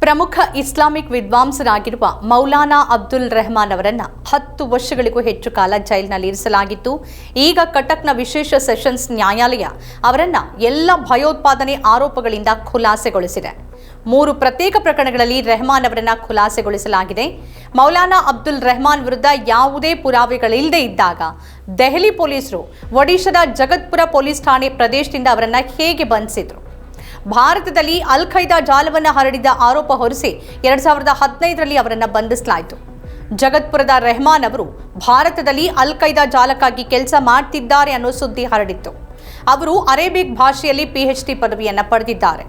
ಪ್ರಮುಖ ಇಸ್ಲಾಮಿಕ್ ವಿದ್ವಾಂಸರಾಗಿರುವ ಮೌಲಾನಾ ಅಬ್ದುಲ್ ರೆಹಮಾನ್ ಅವರನ್ನು 10 ವರ್ಷಗಳಿಗೂ ಹೆಚ್ಚು ಕಾಲ ಜೈಲಿನಲ್ಲಿ ಇರಿಸಲಾಗಿತ್ತು. ಈಗ ಕಟಕ್ನ ವಿಶೇಷ ಸೆಷನ್ಸ್ ನ್ಯಾಯಾಲಯ ಅವರನ್ನು ಎಲ್ಲ ಭಯೋತ್ಪಾದನೆ ಆರೋಪಗಳಿಂದ ಖುಲಾಸೆಗೊಳಿಸಿದೆ. 3 ಪ್ರತ್ಯೇಕ ಪ್ರಕರಣಗಳಲ್ಲಿ ರೆಹಮಾನ್ ಅವರನ್ನು ಖುಲಾಸೆಗೊಳಿಸಲಾಗಿದೆ. ಮೌಲಾನಾ ಅಬ್ದುಲ್ ರೆಹಮಾನ್ ವಿರುದ್ಧ ಯಾವುದೇ ಪುರಾವೆಗಳಿಲ್ಲದೆ ಇದ್ದಾಗ ದೆಹಲಿ ಪೊಲೀಸರು ಒಡಿಶಾದ ಜಗತ್ಪುರ ಪೊಲೀಸ್ ಠಾಣೆ ಪ್ರದೇಶದಿಂದ ಅವರನ್ನು ಹೇಗೆ ಬಂಧಿಸಿದ್ರು? ಭಾರತದಲ್ಲಿ ಅಲ್ ಖೈದಾ ಜಾಲವನ್ನು ಹರಡಿದ ಆರೋಪ ಹೊರಿಸಿ 2015ರಲ್ಲಿ ಅವರನ್ನು ಬಂಧಿಸಲಾಯಿತು. ಜಗತ್ಪುರದ ರೆಹಮಾನ್ ಅವರು ಭಾರತದಲ್ಲಿ ಅಲ್ ಖೈದಾ ಜಾಲಕ್ಕಾಗಿ ಕೆಲಸ ಮಾಡ್ತಿದ್ದಾರೆ ಅನ್ನೋ ಸುದ್ದಿ ಹರಡಿತ್ತು. ಅವರು ಅರೇಬಿಕ್ ಭಾಷೆಯಲ್ಲಿ PhD ಪದವಿಯನ್ನು ಪಡೆದಿದ್ದಾರೆ.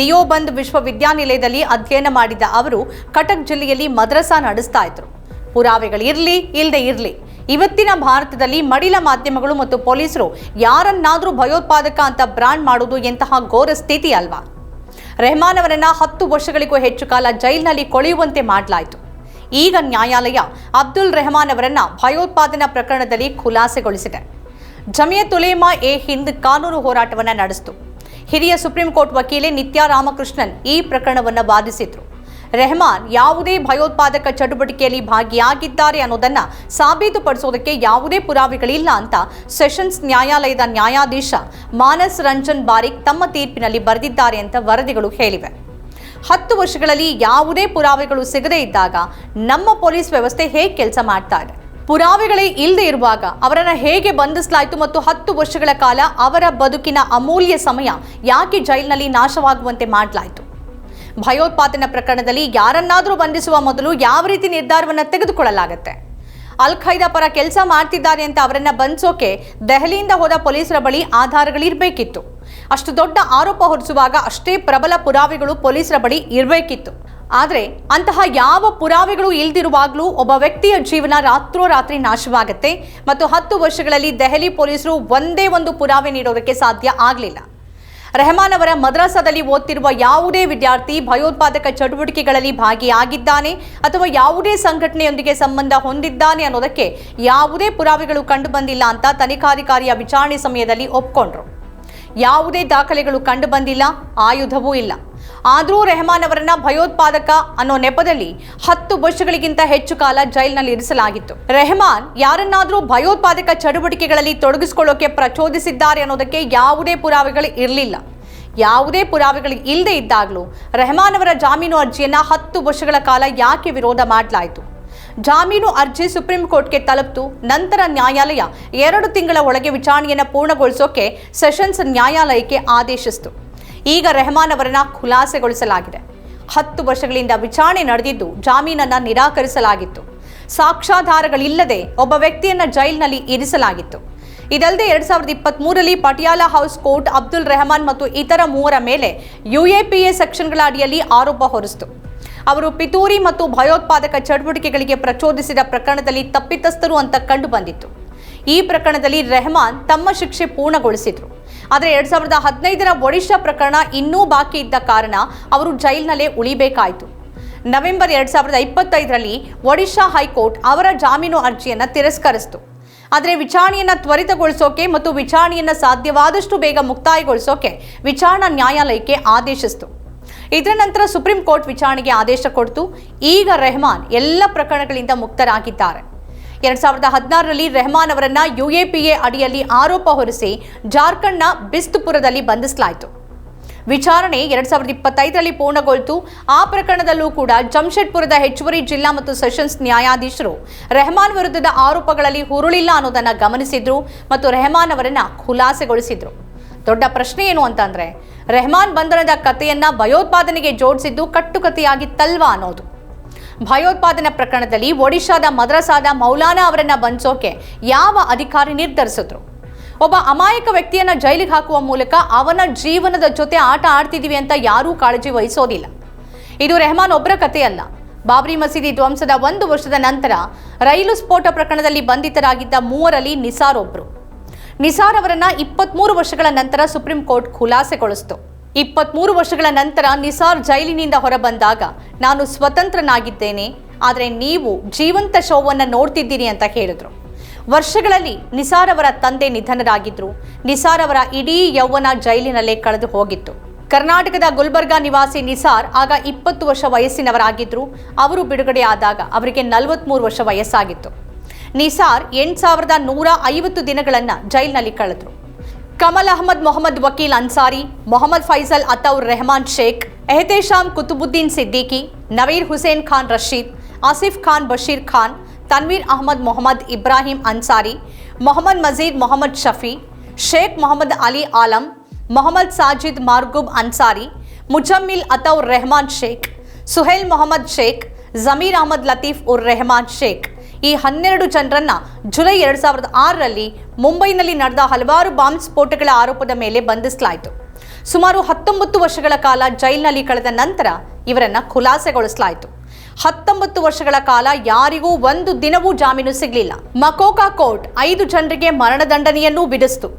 ದಿಯೋಬಂದ್ ವಿಶ್ವವಿದ್ಯಾನಿಲಯದಲ್ಲಿ ಅಧ್ಯಯನ ಮಾಡಿದ ಅವರು ಕಟಕ್ ಜಿಲ್ಲೆಯಲ್ಲಿ ಮದ್ರಸಾ ನಡೆಸ್ತಾ ಇದ್ರು. ಪುರಾವೆಗಳಿರಲಿ ಇಲ್ಲದೆ ಇರಲಿ, ಇವತ್ತಿನ ಭಾರತದಲ್ಲಿ ಮಡಿಲ ಮಾಧ್ಯಮಗಳು ಮತ್ತು ಪೊಲೀಸರು ಯಾರನ್ನಾದರೂ ಭಯೋತ್ಪಾದಕ ಅಂತ ಬ್ರಾಂಡ್ ಮಾಡೋದು ಎಂತಹ ಘೋರ ಸ್ಥಿತಿ ಅಲ್ವಾ? ರೆಹಮಾನ್ ಅವರನ್ನ 10 ವರ್ಷಗಳಿಗೂ ಹೆಚ್ಚು ಕಾಲ ಜೈಲಿನಲ್ಲಿ ಕೊಳೆಯುವಂತೆ ಮಾಡಲಾಯಿತು. ಈಗ ನ್ಯಾಯಾಲಯ ಅಬ್ದುಲ್ ರೆಹಮಾನ್ ಅವರನ್ನ ಭಯೋತ್ಪಾದನಾ ಪ್ರಕರಣದಲ್ಲಿ ಖುಲಾಸೆಗೊಳಿಸಿದೆ. ಜಮಿಯತ್ ಉಲೇಮಾ ಎ ಹಿಂದ್ ಕಾನೂನು ಹೋರಾಟವನ್ನು ನಡೆಸಿತು. ಹಿರಿಯ ಸುಪ್ರೀಂ ಕೋರ್ಟ್ ವಕೀಲೆ ನಿತ್ಯಾ ರಾಮಕೃಷ್ಣನ್ ಈ ಪ್ರಕರಣವನ್ನು ವಾದಿಸಿದ್ರು. ರೆಹಮಾನ್ ಯಾವುದೇ ಭಯೋತ್ಪಾದಕ ಚಟುವಟಿಕೆಯಲ್ಲಿ ಭಾಗಿಯಾಗಿದ್ದಾರೆ ಅನ್ನೋದನ್ನ ಸಾಬೀತುಪಡಿಸೋದಕ್ಕೆ ಯಾವುದೇ ಪುರಾವೆಗಳಿಲ್ಲ ಅಂತ ಸೆಷನ್ಸ್ ನ್ಯಾಯಾಲಯದ ನ್ಯಾಯಾಧೀಶ ಮಾನಸ್ ರಂಜನ್ ಬಾರಿಕ್ ತಮ್ಮ ತೀರ್ಪಿನಲ್ಲಿ ಬರೆದಿದ್ದಾರೆ ಅಂತ ವರದಿಗಳು ಹೇಳಿವೆ. 10 ವರ್ಷಗಳಲ್ಲಿ ಯಾವುದೇ ಪುರಾವೆಗಳು ಸಿಗದೇ ಇದ್ದಾಗ ನಮ್ಮ ಪೊಲೀಸ್ ವ್ಯವಸ್ಥೆ ಹೇಗೆ ಕೆಲಸ ಮಾಡ್ತಾ ಇದೆ? ಪುರಾವೆಗಳೇ ಇಲ್ಲದೆ ಇರುವಾಗ ಅವರನ್ನು ಹೇಗೆ ಬಂಧಿಸಲಾಯಿತು ಮತ್ತು 10 ವರ್ಷಗಳ ಕಾಲ ಅವರ ಬದುಕಿನ ಅಮೂಲ್ಯ ಸಮಯ ಯಾಕೆ ಜೈಲಿನಲ್ಲಿ ನಾಶವಾಗುವಂತೆ ಮಾಡಲಾಯಿತು? ಭಯೋತ್ಪಾದನಾ ಪ್ರಕರಣದಲ್ಲಿ ಯಾರನ್ನಾದರೂ ಬಂಧಿಸುವ ಮೊದಲು ಯಾವ ರೀತಿ ನಿರ್ಧಾರವನ್ನು ತೆಗೆದುಕೊಳ್ಳಲಾಗುತ್ತೆ? ಅಲ್ ಖೈದಾ ಪರ ಕೆಲಸ ಮಾಡ್ತಿದ್ದಾರೆ ಅಂತ ಅವರನ್ನ ಬಂಧಿಸೋಕೆ ದೆಹಲಿಯಿಂದ ಹೋದ ಪೊಲೀಸರ ಬಳಿ ಆಧಾರಗಳಿರಬೇಕಿತ್ತು. ಅಷ್ಟು ದೊಡ್ಡ ಆರೋಪ ಹೊರಿಸುವಾಗ ಅಷ್ಟೇ ಪ್ರಬಲ ಪುರಾವೆಗಳು ಪೊಲೀಸರ ಬಳಿ ಇರಬೇಕಿತ್ತು. ಆದರೆ ಅಂತಹ ಯಾವ ಪುರಾವೆಗಳು ಇಲ್ದಿರುವಾಗಲೂ ಒಬ್ಬ ವ್ಯಕ್ತಿಯ ಜೀವನ ರಾತ್ರೋರಾತ್ರಿ ನಾಶವಾಗುತ್ತೆ ಮತ್ತು 10 ವರ್ಷಗಳಲ್ಲಿ ದೆಹಲಿ ಪೊಲೀಸರು ಒಂದೇ ಒಂದು ಪುರಾವೆ ನೀಡೋದಕ್ಕೆ ಸಾಧ್ಯ ಆಗಲಿಲ್ಲ. ರೆಹಮಾನ್ ಅವರ ಮದ್ರಸಾದಲ್ಲಿ ಓದ್ತಿರುವ ಯಾವುದೇ ವಿದ್ಯಾರ್ಥಿ ಭಯೋತ್ಪಾದಕ ಚಟುವಟಿಕೆಗಳಲ್ಲಿ ಭಾಗಿಯಾಗಿದ್ದಾನೆ ಅಥವಾ ಯಾವುದೇ ಸಂಘಟನೆಯೊಂದಿಗೆ ಸಂಬಂಧ ಹೊಂದಿದ್ದಾನೆ ಅನ್ನೋದಕ್ಕೆ ಯಾವುದೇ ಪುರಾವೆಗಳು ಕಂಡು ಬಂದಿಲ್ಲ ಅಂತ ತನಿಖಾಧಿಕಾರಿಯ ವಿಚಾರಣೆ ಸಮಯದಲ್ಲಿ ಒಪ್ಕೊಂಡ್ರು. ಯಾವುದೇ ದಾಖಲೆಗಳು ಕಂಡು ಬಂದಿಲ್ಲ, ಆಯುಧವೂ ಇಲ್ಲ. ಆದರೂ ರೆಹಮಾನ್ ಅವರನ್ನ ಭಯೋತ್ಪಾದಕ ಅನ್ನೋ ನೆಪದಲ್ಲಿ 10 ವರ್ಷಗಳಿಗಿಂತ ಹೆಚ್ಚು ಕಾಲ ಜೈಲಿನಲ್ಲಿ ಇರಿಸಲಾಗಿತ್ತು. ರೆಹಮಾನ್ ಯಾರನ್ನಾದರೂ ಭಯೋತ್ಪಾದಕ ಚಟುವಟಿಕೆಗಳಲ್ಲಿ ತೊಡಗಿಸಿಕೊಳ್ಳೋಕೆ ಪ್ರಚೋದಿಸಿದ್ದಾರೆ ಅನ್ನೋದಕ್ಕೆ ಯಾವುದೇ ಪುರಾವೆಗಳು ಇರಲಿಲ್ಲ. ಯಾವುದೇ ಪುರಾವೆಗಳು ಇಲ್ಲದೆ ಇದ್ದಾಗಲೂ ರೆಹಮಾನ್ ಅವರ ಜಾಮೀನು ಅರ್ಜಿಯನ್ನ 10 ವರ್ಷಗಳ ಕಾಲ ಯಾಕೆ ವಿರೋಧ ಮಾಡಲಾಯಿತು? ಜಾಮೀನು ಅರ್ಜಿ ಸುಪ್ರೀಂ ಕೋರ್ಟ್ಗೆ ತಲುಪಿತು. ನಂತರ ನ್ಯಾಯಾಲಯ 2 ತಿಂಗಳ ಒಳಗೆ ವಿಚಾರಣೆಯನ್ನು ಪೂರ್ಣಗೊಳಿಸೋಕೆ ಸೆಷನ್ಸ್ ನ್ಯಾಯಾಲಯಕ್ಕೆ ಆದೇಶಿಸಿತು. ಈಗ ರೆಹಮಾನ್ ಅವರನ್ನ ಖುಲಾಸೆಗೊಳಿಸಲಾಗಿದೆ. 10 ವರ್ಷಗಳಿಂದ ವಿಚಾರಣೆ ನಡೆದಿದ್ದು ಜಾಮೀನನ್ನು ನಿರಾಕರಿಸಲಾಗಿತ್ತು. ಸಾಕ್ಷ್ಯಾಧಾರಗಳಿಲ್ಲದೆ ಒಬ್ಬ ವ್ಯಕ್ತಿಯನ್ನ ಜೈಲಿನಲ್ಲಿ ಇರಿಸಲಾಗಿತ್ತು. ಇದಲ್ಲದೆ 2023ರಲ್ಲಿ ಪಟಿಯಾಲ ಹೌಸ್ ಕೋರ್ಟ್ ಅಬ್ದುಲ್ ರೆಹಮಾನ್ ಮತ್ತು ಇತರ 3 ಮೇಲೆ UAPA ಸೆಕ್ಷನ್ಗಳ ಅಡಿಯಲ್ಲಿ ಆರೋಪ ಹೊರಿಸಿತು. ಅವರು ಪಿತೂರಿ ಮತ್ತು ಭಯೋತ್ಪಾದಕ ಚಟುವಟಿಕೆಗಳಿಗೆ ಪ್ರಚೋದಿಸಿದ ಪ್ರಕರಣದಲ್ಲಿ ತಪ್ಪಿತಸ್ಥರು ಅಂತ ಕಂಡು ಬಂದಿತ್ತು. ಈ ಪ್ರಕರಣದಲ್ಲಿ ರೆಹಮಾನ್ ತಮ್ಮ ಶಿಕ್ಷೆ ಪೂರ್ಣಗೊಳಿಸಿದ್ರು. ಆದರೆ 2015ರ ಒಡಿಶಾ ಪ್ರಕರಣ ಇನ್ನೂ ಬಾಕಿ ಇದ್ದ ಕಾರಣ ಅವರು ಜೈಲಿನಲ್ಲೇ ಉಳಿಬೇಕಾಯಿತು. ನವೆಂಬರ್ 2025ರಲ್ಲಿ ಒಡಿಶಾ ಹೈಕೋರ್ಟ್ ಅವರ ಜಾಮೀನು ಅರ್ಜಿಯನ್ನು ತಿರಸ್ಕರಿಸಿತು. ಆದರೆ ವಿಚಾರಣೆಯನ್ನು ತ್ವರಿತಗೊಳಿಸೋಕೆ ಮತ್ತು ವಿಚಾರಣೆಯನ್ನು ಸಾಧ್ಯವಾದಷ್ಟು ಬೇಗ ಮುಕ್ತಾಯಗೊಳಿಸೋಕೆ ವಿಚಾರಣಾ ನ್ಯಾಯಾಲಯಕ್ಕೆ ಆದೇಶಿಸಿತು. ಇದರ ನಂತರ ಸುಪ್ರೀಂ ಕೋರ್ಟ್ ವಿಚಾರಣೆಗೆ ಆದೇಶ ಕೊಡ್ತು. ಈಗ ರೆಹಮಾನ್ ಎಲ್ಲ ಪ್ರಕರಣಗಳಿಂದ ಮುಕ್ತರಾಗಿದ್ದಾರೆ. 2016ರಲ್ಲಿ ರೆಹಮಾನ್ ಅವರನ್ನ UAPA ಅಡಿಯಲ್ಲಿ ಆರೋಪ ಹೊರಿಸಿ ಜಾರ್ಖಂಡ್ನ ಬಿಸ್ತುಪುರದಲ್ಲಿ ಬಂಧಿಸಲಾಯಿತು. ವಿಚಾರಣೆ 2025ರಲ್ಲಿ ಪೂರ್ಣಗೊಳ್ತು. ಆ ಪ್ರಕರಣದಲ್ಲೂ ಕೂಡ ಜಮ್ಶೆಡ್ಪುರದ ಹೆಚ್ಚುವರಿ ಜಿಲ್ಲಾ ಮತ್ತು ಸೆಷನ್ಸ್ ನ್ಯಾಯಾಧೀಶರು ರೆಹಮಾನ್ ವಿರುದ್ಧದ ಆರೋಪಗಳಲ್ಲಿ ಹುರುಳಿಲ್ಲ ಅನ್ನೋದನ್ನ ಗಮನಿಸಿದ್ರು ಮತ್ತು ರೆಹಮಾನ್ ಅವರನ್ನ ಖುಲಾಸೆಗೊಳಿಸಿದ್ರು. ದೊಡ್ಡ ಪ್ರಶ್ನೆ ಏನು ಅಂತಂದ್ರೆ, ರೆಹಮಾನ್ ಬಂಧನದ ಕಥೆಯನ್ನ ಭಯೋತ್ಪಾದನೆಗೆ ಜೋಡಿಸಿದ್ದು ಕಟ್ಟುಕತೆಯಾಗಿತ್ತಲ್ವಾ ಅನ್ನೋದು. ಭಯೋತ್ಪಾದನಾ ಪ್ರಕರಣದಲ್ಲಿ ಒಡಿಶಾದ ಮದ್ರಸಾದ ಮೌಲಾನಾ ಅವರನ್ನ ಬಂಧಿಸೋಕೆ ಯಾವ ಅಧಿಕಾರಿ ನಿರ್ಧರಿಸಿದ್ರು? ಒಬ್ಬ ಅಮಾಯಕ ವ್ಯಕ್ತಿಯನ್ನ ಜೈಲಿಗೆ ಹಾಕುವ ಮೂಲಕ ಅವನ ಜೀವನದ ಜೊತೆ ಆಟ ಆಡ್ತಿದೀವಿ ಅಂತ ಯಾರೂ ಕಾಳಜಿ ವಹಿಸೋದಿಲ್ಲ. ಇದು ರೆಹಮಾನ್ ಒಬ್ಬರ ಕಥೆಯಲ್ಲ. ಬಾಬ್ರಿ ಮಸೀದಿ ಧ್ವಂಸದ 1 ವರ್ಷದ ನಂತರ ರೈಲು ಸ್ಫೋಟ ಪ್ರಕರಣದಲ್ಲಿ ಬಂಧಿತರಾಗಿದ್ದ 3ರಲ್ಲಿ ನಿಸಾರ್ ಒಬ್ರು. ನಿಸಾರ್ ಅವರನ್ನ 23 ವರ್ಷಗಳ ನಂತರ ಸುಪ್ರೀಂ ಕೋರ್ಟ್ ಖುಲಾಸೆಗೊಳಿಸಿತು. 23 ವರ್ಷಗಳ ನಂತರ ನಿಸಾರ್ ಜೈಲಿನಿಂದ ಹೊರಬಂದಾಗ ನಾನು ಸ್ವತಂತ್ರನಾಗಿದ್ದೇನೆ, ಆದರೆ ನೀವು ಜೀವಂತ ಶವವನ್ನು ನೋಡ್ತಿದ್ದೀರಿ ಅಂತ ಹೇಳಿದ್ರು. ವರ್ಷಗಳಲ್ಲಿ ನಿಸಾರ್ ಅವರ ತಂದೆ ನಿಧನರಾಗಿದ್ರು. ನಿಸಾರ್ ಅವರ ಇಡೀ ಯೌವನ ಜೈಲಿನಲ್ಲೇ ಕಳೆದು ಹೋಗಿತ್ತು. ಕರ್ನಾಟಕದ ಗುಲ್ಬರ್ಗಾ ನಿವಾಸಿ ನಿಸಾರ್ ಆಗ 20 ವರ್ಷ ವಯಸ್ಸಿನವರಾಗಿದ್ದರು. ಅವರು ಬಿಡುಗಡೆಯಾದಾಗ ಅವರಿಗೆ 43 ವರ್ಷ ವಯಸ್ಸಾಗಿತ್ತು. ನಿಸಾರ್ 8150 ದಿನಗಳನ್ನು ಜೈಲಿನಲ್ಲಿ ಕಳೆದರು. ಕಮಲ್ ಅಹಮದ್ ಮೊಹಮ್ಮದ್ ವಕೀಲ್ ಅನ್ಸಾರಿ, ಮೊಹಮ್ಮದ್ ಫೈಸಲ್ ಅತೌರ್ ರೆಹಮಾನ್ ಶೇಖ್, ಎಹ್ತೇಶಾಮ್ ಕುತುಬುದ್ದೀನ್ ಸಿದ್ದಿಕಿ, ನವೀರ್ ಹುಸೇನ್ ಖಾನ್ ರಶೀದ್, ಆಸಿಫ್ ಖಾನ್ ಬಶೀರ್ ಖಾನ್, ತನ್ವೀರ್ ಅಹಮದ್ ಮೊಹಮ್ಮದ್ ಇಬ್ರಾಹಿಂ ಅನ್ಸಾರಿ, ಮೊಹಮ್ಮದ್ ಮಜೀದ್ ಮೊಹಮ್ಮದ್ ಶಫಿ, ಶೇಖ್ ಮೊಹಮ್ಮದ್ ಅಲಿ ಆಲಂ, ಮೊಹಮ್ಮದ್ ಸಾಜಿದ್ ಮಾರ್ಗೂಬ್ ಅನ್ಸಾರಿ, ಮುಜಮ್ಮಿಲ್ ಅತೌರ್ ರೆಹಮಾನ್ ಶೇಖ್, ಸುಹೇಲ್ ಮೊಹಮ್ಮದ್ ಶೇಖ್, ಜಮೀರ್ ಅಹಮದ್ ಲತೀಫ್ ಉರ್ ರೆಹಮಾನ್ ಶೇಖ್ ಈ 12 ಜನರನ್ನ ಜುಲೈ 2006ರಲ್ಲಿ ಮುಂಬೈನಲ್ಲಿ ನಡೆದ ಹಲವಾರು ಬಾಂಬ್ ಸ್ಫೋಟಗಳ ಆರೋಪದ ಮೇಲೆ ಬಂಧಿಸಲಾಯಿತು. ಸುಮಾರು 19 ವರ್ಷಗಳ ಕಾಲ ಜೈಲಿನಲ್ಲಿ ಕಳೆದ ನಂತರ ಇವರನ್ನ ಖುಲಾಸೆಗೊಳಿಸಲಾಯಿತು. 19 ವರ್ಷಗಳ ಕಾಲ ಯಾರಿಗೂ ಒಂದು ದಿನವೂ ಜಾಮೀನು ಸಿಗಲಿಲ್ಲ. ಮಕೋಕಾ ಕೋರ್ಟ್ 5 ಜನರಿಗೆ ಮರಣದಂಡನೆಯನ್ನೂ ವಿಧಿಸಿತು,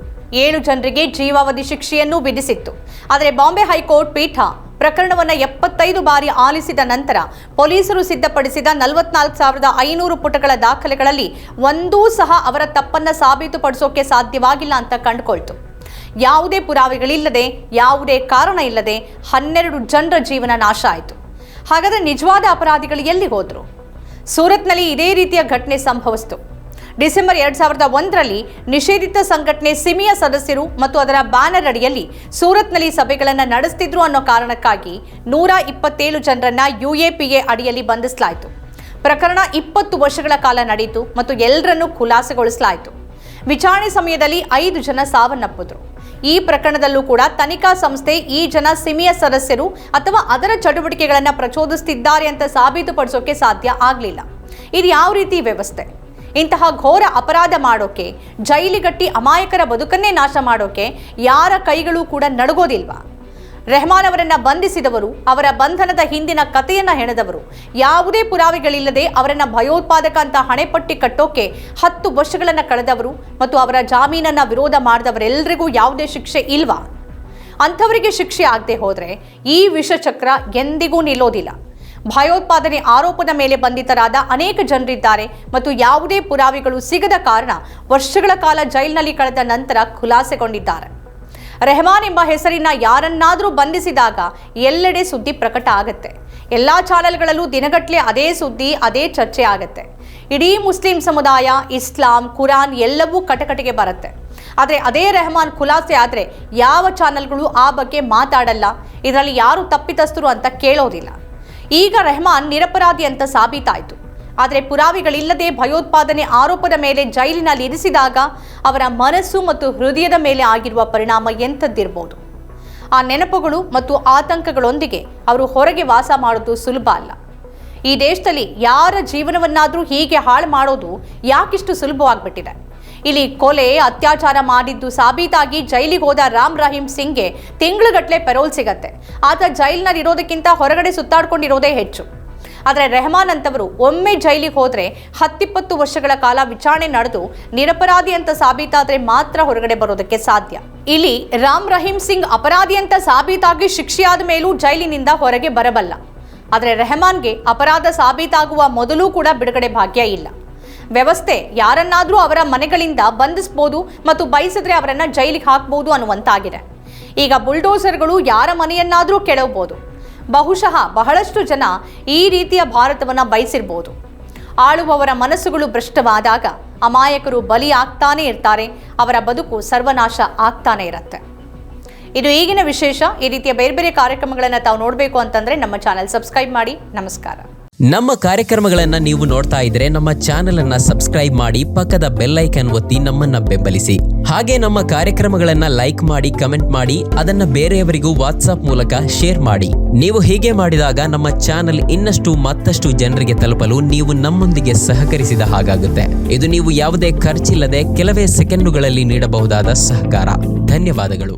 7 ಜನರಿಗೆ ಜೀವಾವಧಿ ಶಿಕ್ಷೆಯನ್ನೂ ವಿಧಿಸಿತ್ತು. ಆದರೆ ಬಾಂಬೆ ಹೈಕೋರ್ಟ್ ಪೀಠ ಪ್ರಕರಣವನ್ನು 75 ಬಾರಿ ಆಲಿಸಿದ ನಂತರ ಪೊಲೀಸರು ಸಿದ್ಧಪಡಿಸಿದ 44,500 ಪುಟಗಳ ದಾಖಲೆಗಳಲ್ಲಿ ಒಂದೂ ಸಹ ಅವರ ತಪ್ಪನ್ನು ಸಾಬೀತುಪಡಿಸೋಕೆ ಸಾಧ್ಯವಾಗಿಲ್ಲ ಅಂತ ಕಂಡುಕೊಳ್ತು. ಯಾವುದೇ ಪುರಾವೆಗಳಿಲ್ಲದೆ, ಯಾವುದೇ ಕಾರಣ ಇಲ್ಲದೆ 12 ಜನರ ಜೀವನ ನಾಶ ಆಯಿತು. ಹಾಗಾದರೆ ನಿಜವಾದ ಅಪರಾಧಿಗಳು ಎಲ್ಲಿ ಹೋದರು? ಸೂರತ್ನಲ್ಲಿ ಇದೇ ರೀತಿಯ ಘಟನೆ ಸಂಭವಿಸಿತು. ಡಿಸೆಂಬರ್ 2001ರಲ್ಲಿ ನಿಷೇಧಿತ ಸಂಘಟನೆ ಸಿಮಿಯ ಸದಸ್ಯರು ಮತ್ತು ಅದರ ಬ್ಯಾನರ್ ಅಡಿಯಲ್ಲಿ ಸೂರತ್ನಲ್ಲಿ ಸಭೆಗಳನ್ನು ನಡೆಸುತ್ತಿದ್ರು ಅನ್ನೋ ಕಾರಣಕ್ಕಾಗಿ 127 ಜನರನ್ನ UAPA ಅಡಿಯಲ್ಲಿ ಬಂಧಿಸಲಾಯಿತು. ಪ್ರಕರಣ 20 ವರ್ಷಗಳ ಕಾಲ ನಡೆಯಿತು ಮತ್ತು ಎಲ್ಲರನ್ನೂ ಖುಲಾಸೆಗೊಳಿಸಲಾಯಿತು. ವಿಚಾರಣೆ ಸಮಯದಲ್ಲಿ 5 ಜನ ಸಾವನ್ನಪ್ಪಿದ್ರು. ಈ ಪ್ರಕರಣದಲ್ಲೂ ಕೂಡ ತನಿಖಾ ಸಂಸ್ಥೆ ಈ ಜನ ಸಿಮಿಯ ಸದಸ್ಯರು ಅಥವಾ ಅದರ ಚಟುವಟಿಕೆಗಳನ್ನು ಪ್ರಚೋದಿಸುತ್ತಿದ್ದಾರೆ ಅಂತ ಸಾಬೀತುಪಡಿಸೋಕೆ ಸಾಧ್ಯ ಆಗಲಿಲ್ಲ. ಇದು ಯಾವ ರೀತಿ ವ್ಯವಸ್ಥೆ? ಇಂತಹ ಘೋರ ಅಪರಾಧ ಮಾಡೋಕೆ, ಜೈಲಿಗಟ್ಟಿ ಅಮಾಯಕರ ಬದುಕನ್ನೇ ನಾಶ ಮಾಡೋಕೆ ಯಾರ ಕೈಗಳು ಕೂಡ ನಡುಗೋದಿಲ್ವಾ? ರೆಹಮಾನ್ ಅವರನ್ನ ಬಂಧಿಸಿದವರು, ಅವರ ಬಂಧನದ ಹಿಂದಿನ ಕಥೆಯನ್ನ ಹೆಣೆದವರು, ಯಾವುದೇ ಪುರಾವೆಗಳಿಲ್ಲದೆ ಅವರನ್ನ ಭಯೋತ್ಪಾದಕ ಅಂತ ಹಣೆಪಟ್ಟಿ ಕಟ್ಟೋಕೆ 10 ವರ್ಷಗಳನ್ನು ಕಳೆದವರು ಮತ್ತು ಅವರ ಜಾಮೀನನ್ನ ವಿರೋಧ ಮಾಡಿದವರೆಲ್ಲರಿಗೂ ಯಾವುದೇ ಶಿಕ್ಷೆ ಇಲ್ವಾ? ಅಂಥವರಿಗೆ ಶಿಕ್ಷೆ ಆಗದೆ ಹೋದ್ರೆ ಈ ವಿಷಚಕ್ರ ಎಂದಿಗೂ ನಿಲ್ಲೋದಿಲ್ಲ. ಭಯೋತ್ಪಾದನೆ ಆರೋಪದ ಮೇಲೆ ಬಂಧಿತರಾದ ಅನೇಕ ಜನರಿದ್ದಾರೆ ಮತ್ತು ಯಾವುದೇ ಪುರಾವೆಗಳು ಸಿಗದ ಕಾರಣ ವರ್ಷಗಳ ಕಾಲ ಜೈಲಿನಲ್ಲಿ ಕಳೆದ ನಂತರ ಖುಲಾಸೆಗೊಂಡಿದ್ದಾರೆ. ರೆಹಮಾನ್ ಎಂಬ ಹೆಸರಿನ ಯಾರನ್ನಾದರೂ ಬಂಧಿಸಿದಾಗ ಎಲ್ಲೆಡೆ ಸುದ್ದಿ ಪ್ರಕಟ ಆಗುತ್ತೆ. ಎಲ್ಲ ಚಾನೆಲ್ಗಳಲ್ಲೂ ದಿನಗಟ್ಟಲೆ ಅದೇ ಸುದ್ದಿ, ಅದೇ ಚರ್ಚೆ ಆಗುತ್ತೆ. ಇಡೀ ಮುಸ್ಲಿಂ ಸಮುದಾಯ, ಇಸ್ಲಾಂ, ಕುರಾನ್ ಎಲ್ಲವೂ ಕಟಕಟೆಗೆ ಬರುತ್ತೆ. ಆದರೆ ಅದೇ ರೆಹಮಾನ್ ಖುಲಾಸೆ ಆದರೆ ಯಾವ ಚಾನೆಲ್ಗಳು ಆ ಬಗ್ಗೆ ಮಾತಾಡಲ್ಲ, ಇದರಲ್ಲಿ ಯಾರು ತಪ್ಪಿತಸ್ಥರು ಅಂತ ಕೇಳೋದಿಲ್ಲ. ಈಗ ರೆಹಮಾನ್ ನಿರಪರಾಧಿ ಅಂತ ಸಾಬೀತಾಯಿತು. ಆದರೆ ಪುರಾವೆಗಳಿಲ್ಲದೆ ಭಯೋತ್ಪಾದನೆ ಆರೋಪದ ಮೇಲೆ ಜೈಲಿನಲ್ಲಿ ಇರಿಸಿದಾಗ ಅವರ ಮನಸ್ಸು ಮತ್ತು ಹೃದಯದ ಮೇಲೆ ಆಗಿರುವ ಪರಿಣಾಮ ಎಂಥದ್ದಿರ್ಬೋದು? ಆ ನೆನಪುಗಳು ಮತ್ತು ಆತಂಕಗಳೊಂದಿಗೆ ಅವರು ಹೊರಗೆ ವಾಸ ಮಾಡೋದು ಸುಲಭ ಅಲ್ಲ. ಈ ದೇಶದಲ್ಲಿ ಯಾರ ಜೀವನವನ್ನಾದರೂ ಹೀಗೆ ಹಾಳು ಮಾಡೋದು ಯಾಕಿಷ್ಟು ಸುಲಭವಾಗ್ಬಿಟ್ಟಿದೆ? ಇಲ್ಲಿ ಕೊಲೆ, ಅತ್ಯಾಚಾರ ಮಾಡಿದ್ದು ಸಾಬೀತಾಗಿ ಜೈಲಿಗೆ ಹೋದ ರಾಮ್ ರಹೀಂ ಸಿಂಗ್ಗೆ ತಿಂಗಳುಗಟ್ಟಲೆ ಪೆರೋಲ್ ಸಿಗತ್ತೆ. ಆತ ಜೈಲಿನಲ್ಲಿ ಇರೋದಕ್ಕಿಂತ ಹೊರಗಡೆ ಸುತ್ತಾಡ್ಕೊಂಡಿರೋದೇ ಹೆಚ್ಚು. ಆದರೆ ರೆಹಮಾನ್ ಅಂತವರು ಒಮ್ಮೆ ಜೈಲಿಗೆ ಹೋದರೆ 10-20 ವರ್ಷಗಳ ಕಾಲ ವಿಚಾರಣೆ ನಡೆದು ನಿರಪರಾಧಿ ಅಂತ ಸಾಬೀತಾದರೆ ಮಾತ್ರ ಹೊರಗಡೆ ಬರೋದಕ್ಕೆ ಸಾಧ್ಯ. ಇಲ್ಲಿ ರಾಮ್ ರಹೀಂ ಸಿಂಗ್ ಅಪರಾಧಿ ಅಂತ ಸಾಬೀತಾಗಿ ಶಿಕ್ಷೆಯಾದ ಮೇಲೂ ಜೈಲಿನಿಂದ ಹೊರಗೆ ಬರಬಲ್ಲ. ಆದರೆ ರೆಹಮಾನ್ಗೆ ಅಪರಾಧ ಸಾಬೀತಾಗುವ ಮೊದಲೂ ಕೂಡ ಬಿಡುಗಡೆ ಭಾಗ್ಯ ಇಲ್ಲ. ವ್ಯವಸ್ಥೆ ಯಾರನ್ನಾದರೂ ಅವರ ಮನೆಗಳಿಂದ ಬಂಧಿಸಬಹುದು ಮತ್ತು ಬಯಸಿದ್ರೆ ಅವರನ್ನ ಜೈಲಿಗೆ ಹಾಕಬಹುದು ಅನ್ನುವಂತಾಗಿದೆ. ಈಗ ಬುಲ್ಡೋಸರ್ಗಳು ಯಾರ ಮನೆಯನ್ನಾದರೂ ಕೆಡವಬಹುದು. ಬಹುಶಃ ಬಹಳಷ್ಟು ಜನ ಈ ರೀತಿಯ ಭಾರತವನ್ನು ಬಯಸಿರ್ಬೋದು. ಆಳುವವರ ಮನಸ್ಸುಗಳು ಭ್ರಷ್ಟವಾದಾಗ ಅಮಾಯಕರು ಬಲಿ ಆಗ್ತಾನೆ ಇರ್ತಾರೆ, ಅವರ ಬದುಕು ಸರ್ವನಾಶ ಆಗ್ತಾನೆ ಇರುತ್ತೆ. ಇದು ಈಗಿನ ವಿಶೇಷ. ಈ ರೀತಿಯ ಬೇರೆ ಬೇರೆ ಕಾರ್ಯಕ್ರಮಗಳನ್ನು ತಾವು ನೋಡಬೇಕು ಅಂತಂದ್ರೆ ನಮ್ಮ ಚಾನೆಲ್ ಸಬ್ಸ್ಕ್ರೈಬ್ ಮಾಡಿ. ನಮಸ್ಕಾರ. ನಮ್ಮ ಕಾರ್ಯಕ್ರಮಗಳನ್ನ ನೀವು ನೋಡ್ತಾ ಇದ್ರೆ ನಮ್ಮ ಚಾನೆಲ್ ಅನ್ನ ಸಬ್ಸ್ಕ್ರೈಬ್ ಮಾಡಿ, ಪಕ್ಕದ ಬೆಲ್ ಐಕಾನ್ ಒತ್ತಿ ನಮ್ಮನ್ನ ಬೆಂಬಲಿಸಿ. ಹಾಗೆ ನಮ್ಮ ಕಾರ್ಯಕ್ರಮಗಳನ್ನ ಲೈಕ್ ಮಾಡಿ, ಕಮೆಂಟ್ ಮಾಡಿ, ಅದನ್ನ ಬೇರೆಯವರಿಗೂ ವಾಟ್ಸ್ಆಪ್ ಮೂಲಕ ಶೇರ್ ಮಾಡಿ. ನೀವು ಹೀಗೆ ಮಾಡಿದಾಗ ನಮ್ಮ ಚಾನೆಲ್ ಇನ್ನಷ್ಟು ಮತ್ತಷ್ಟು ಜನರಿಗೆ ತಲುಪಲು ನೀವು ನಮ್ಮೊಂದಿಗೆ ಸಹಕರಿಸಿದ ಹಾಗಾಗುತ್ತೆ. ಇದು ನೀವು ಯಾವುದೇ ಖರ್ಚಿಲ್ಲದೆ ಕೆಲವೇ ಸೆಕೆಂಡುಗಳಲ್ಲಿ ನೀಡಬಹುದಾದ ಸಹಕಾರ. ಧನ್ಯವಾದಗಳು.